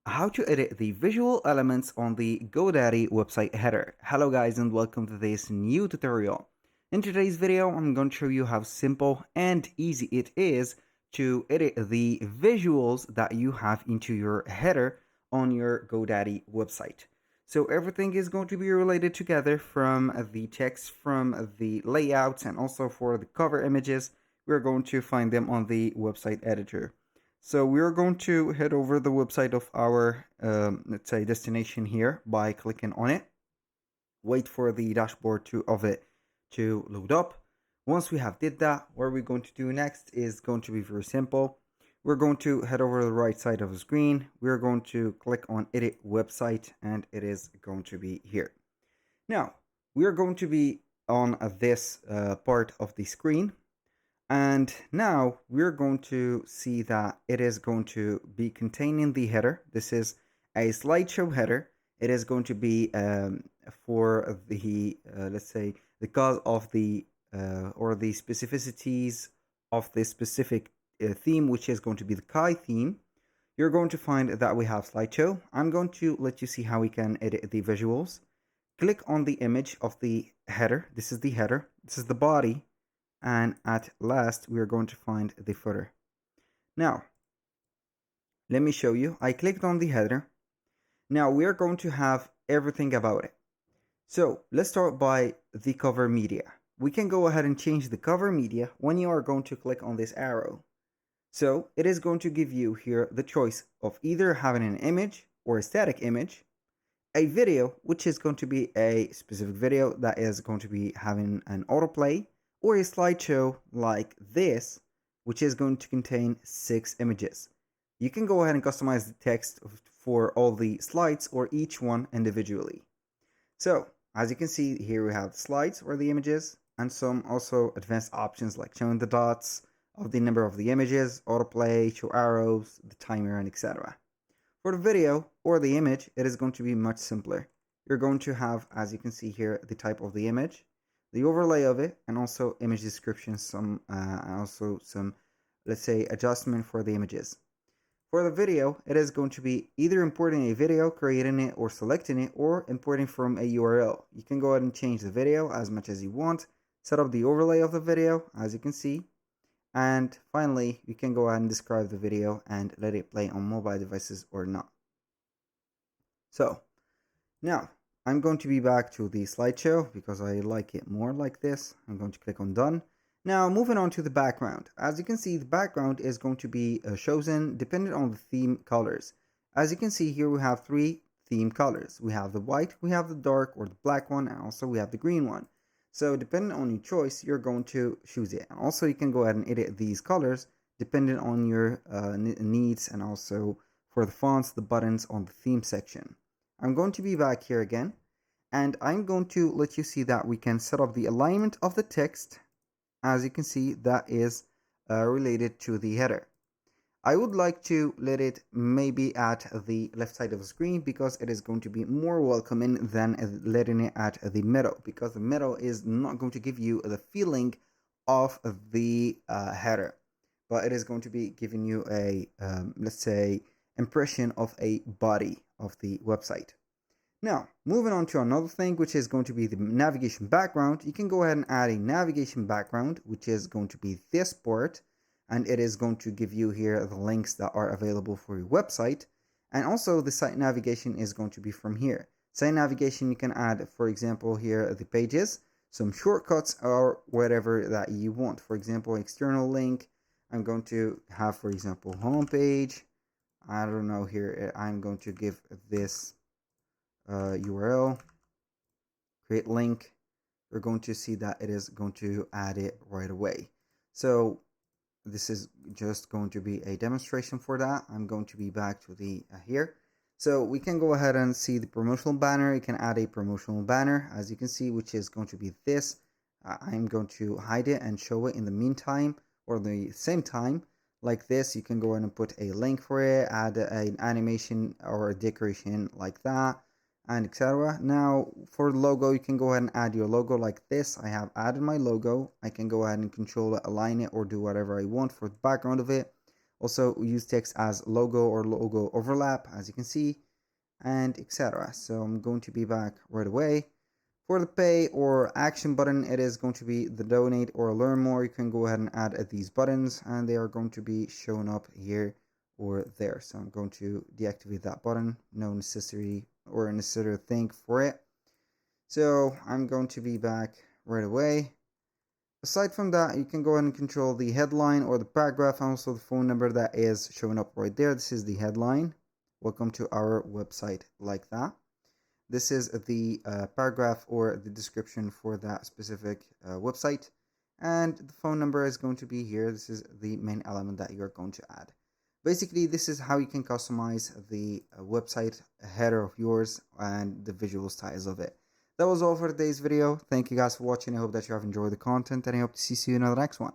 How to edit the visual elements on the GoDaddy website header. Hello guys and welcome to this new tutorial. In today's video, I'm going to show you how simple and easy it is to edit the visuals that you have into your header on your GoDaddy website. So everything is going to be related together, from the text, from the layouts, and also for the cover images. We're going to find them on the website editor. So we're going to head over the website of our, let's say, destination here by clicking on it. Wait for the dashboard of it to load up. Once we have did that, what we're going to do next is going to be very simple. We're going to head over to the right side of the screen. We're going to click on Edit Website, and it is going to be here. Now, we are going to be on this part of the screen. And now we're going to see that it is going to be containing the header. This is a slideshow header. It is going to be for the, let's say, the cause of the, or the specificities of this specific theme, which is going to be the Kai theme. You're going to find that we have slideshow. I'm going to let you see how we can edit the visuals. Click on the image of the header. This is the header. This is the body. And at last, we are going to find the footer. Now, let me show you. I clicked on the header. Now, we are going to have everything about it. So, let's start by the cover media. We can go ahead and change the cover media when you are going to click on this arrow. So, it is going to give you here the choice of either having an image or a static image, a video, which is going to be a specific video that is going to be having an autoplay, or a slideshow like this, which is going to contain 6 images. You can go ahead and customize the text for all the slides or each one individually. So, as you can see here, we have the slides or the images, and some also advanced options like showing the dots of the number of the images, autoplay, show arrows, the timer, and etc. For the video or the image, it is going to be much simpler. You're going to have, as you can see here, the type of the image, the overlay of it, and also image description, also some, let's say, adjustment for the images. For the video, it is going to be either importing a video, creating it, or selecting it, or importing from a URL. You can go ahead and change the video as much as you want, set up the overlay of the video, as you can see, and finally, you can go ahead and describe the video and let it play on mobile devices or not. So, now, I'm going to be back to the slideshow because I like it more like this. I'm going to click on done. Now moving on to the background. As you can see, the background is going to be chosen depending on the theme colors. As you can see here, we have 3 theme colors. We have the white, we have the dark or the black one, and also we have the green one. So depending on your choice, you're going to choose it. And also you can go ahead and edit these colors depending on your needs, and also for the fonts, the buttons on the theme section. I'm going to be back here again, and I'm going to let you see that we can set up the alignment of the text. As you can see, that is related to the header. I would like to let it maybe at the left side of the screen because it is going to be more welcoming than letting it at the middle, because the middle is not going to give you the feeling of the header, but it is going to be giving you a, let's say, impression of a body of the website. Now, moving on to another thing, which is going to be the navigation background. You can go ahead and add a navigation background, which is going to be this part, and it is going to give you here the links that are available for your website. And also the site navigation is going to be from here. Site navigation, you can add, for example, here the pages, some shortcuts, or whatever that you want. For example, external link. I'm going to have, for example, homepage. I don't know here. I'm going to give this URL, create link. You're going to see that it is going to add it right away. So this is just going to be a demonstration for that. I'm going to be back to the here. So we can go ahead and see the promotional banner. You can add a promotional banner, as you can see, which is going to be this. I'm going to hide it and show it in the meantime, or the same time. Like this, you can go ahead and put a link for it, add an animation or a decoration like that, and etc. Now for the logo, you can go ahead and add your logo like this. I have added my logo. I can go ahead and control it, align it, or do whatever I want for the background of it. Also use text as logo or logo overlap, as you can see, and etc. So I'm going to be back right away. For the pay or action button, it is going to be the donate or learn more. You can go ahead and add these buttons and they are going to be shown up here or there. So I'm going to deactivate that button. No necessary or necessary thing for it. So I'm going to be back right away. Aside from that, you can go ahead and control the headline or the paragraph and also the phone number that is showing up right there. This is the headline. Welcome to our website, like that. This is the paragraph or the description for that specific website. And the phone number is going to be here. This is the main element that you're going to add. Basically, this is how you can customize the website header of yours and the visual styles of it. That was all for today's video. Thank you guys for watching. I hope that you have enjoyed the content and I hope to see you in the next one.